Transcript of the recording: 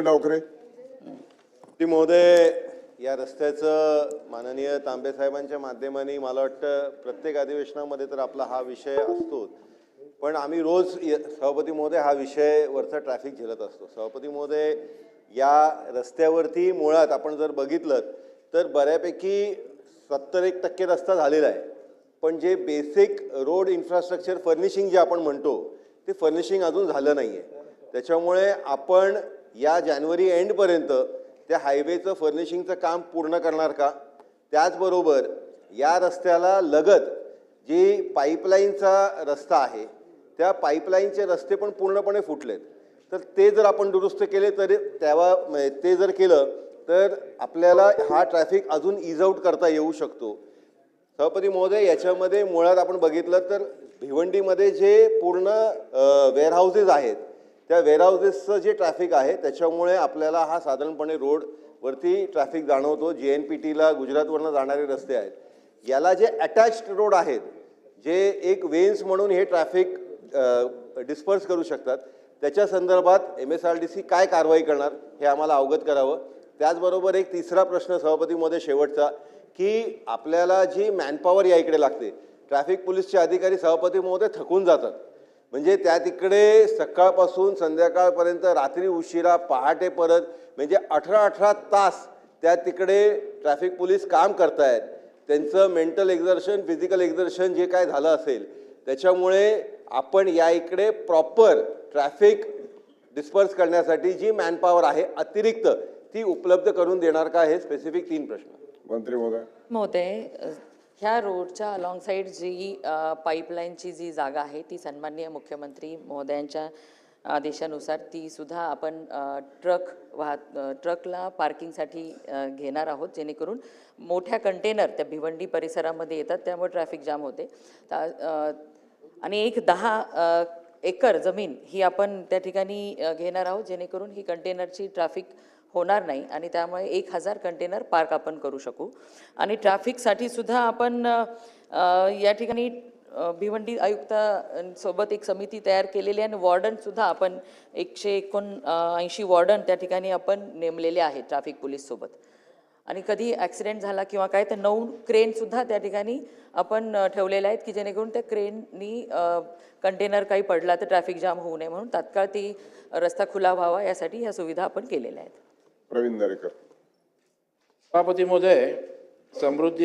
डावकरे महोदय, या रस्त्याचं माननीय तांबे साहेबांच्या माध्यमाने मला वाटतं प्रत्येक अधिवेशनामध्ये तर आपला हा विषय असतो, पण आम्ही रोज सभापती महोदय हा विषय वरचा ट्रॅफिक झेलत असतो. सभापती महोदय, या रस्त्यावरती मुळात आपण जर बघितलं तर बऱ्यापैकी 70% रस्ता झालेला आहे, पण जे बेसिक रोड इन्फ्रास्ट्रक्चर फर्निशिंग जे आपण म्हणतो ते फर्निशिंग अजून झालं नाही आहे. त्याच्यामुळे आपण या जानेवारी एंडपर्यंत त्या हायवेचं फर्निशिंगचं काम पूर्ण करणार का? त्याचबरोबर या रस्त्याला लगत जी पाईपलाईनचा रस्ता आहे त्या पाईपलाईनचे रस्ते पण पूर्णपणे फुटलेत, तर ते जर आपण दुरुस्त केले तर ते जर केलं तर आपल्याला हा ट्रॅफिक अजून इज आउट करता येऊ शकतो. सभापती महोदय, याच्यामध्ये मुळात आपण बघितलं तर भिवंडीमध्ये जे पूर्ण वेअरहाऊसेस आहेत त्या वेअरहाऊसेसचं जे ट्रॅफिक आहे त्याच्यामुळे आपल्याला हा साधारणपणे रोडवरती ट्रॅफिक जाणवतो. JNPTला गुजरातवरनं जाणारे रस्ते आहेत, याला जे अटॅच्ड रोड आहेत जे एक वेन्स म्हणून हे ट्रॅफिक डिस्पर्स करू शकतात, त्याच्या संदर्भात MSRDC काय कारवाई करणार हे आम्हाला अवगत करावं. त्याचबरोबर एक तिसरा प्रश्न सभापती महोदय शेवटचा, की आपल्याला जी मॅनपॉवर या इकडे लागते, ट्रॅफिक पोलीसचे अधिकारी सभापती महोदय थकून जातात, म्हणजे त्या तिकडे सकाळपासून संध्याकाळपर्यंत रात्री उशिरा पहाटे परत म्हणजे 18 तास त्या तिकडे ट्रॅफिक पोलीस काम करतायत. त्यांचं मेंटल एक्झर्शन फिजिकल एक्झर्शन जे काय झालं असेल त्याच्यामुळे आपण या इकडे प्रॉपर ट्रॅफिक डिस्पर्स करण्यासाठी जी मॅनपॉवर आहे अतिरिक्त ती उपलब्ध करून देणार का? हे स्पेसिफिक 3 प्रश्न. मंत्री महोदय, ह्या रोडच्या अलॉंग साईड जी पाईपलाईनची जी जागा आहे ती सन्माननीय मुख्यमंत्री महोदयांच्या आदेशानुसार ती सुद्धा आपण ट्रकला पार्किंगसाठी घेणार आहोत, जेणेकरून मोठ्या कंटेनर त्या भिवंडी परिसरामध्ये येतात, त्यामुळे ट्रॅफिक जाम होते. आणि एक 10 एकर जमीन ही आपण त्या ठिकाणी घेणार आहोत, जेणेकरून ही कंटेनरची ट्रॅफिक होणार नाही आणि त्यामुळे 1000 कंटेनर पार्क आपण करू शकू. आणि ट्रॅफिकसाठी सुद्धा आपण या ठिकाणी भिवंडी आयुक्तांसोबत एक समिती तयार केलेली आहे आणि वॉर्डनसुद्धा आपण 179 वॉर्डन त्या ठिकाणी आपण नेमलेले आहेत ट्रॅफिक पोलीससोबत. आणि कधी ॲक्सिडेंट झाला किंवा काय तर 9 क्रेनसुद्धा त्या ठिकाणी आपण ठेवलेल्या आहेत, की जेणेकरून त्या क्रेननी कंटेनर काही पडला तर ट्रॅफिक जाम होऊ नये म्हणून तात्काळ ती रस्ता खुला व्हावा यासाठी ह्या सुविधा आपण केलेल्या आहेत. प्रवीण दरेकर. सभापती महोदय, समृद्धी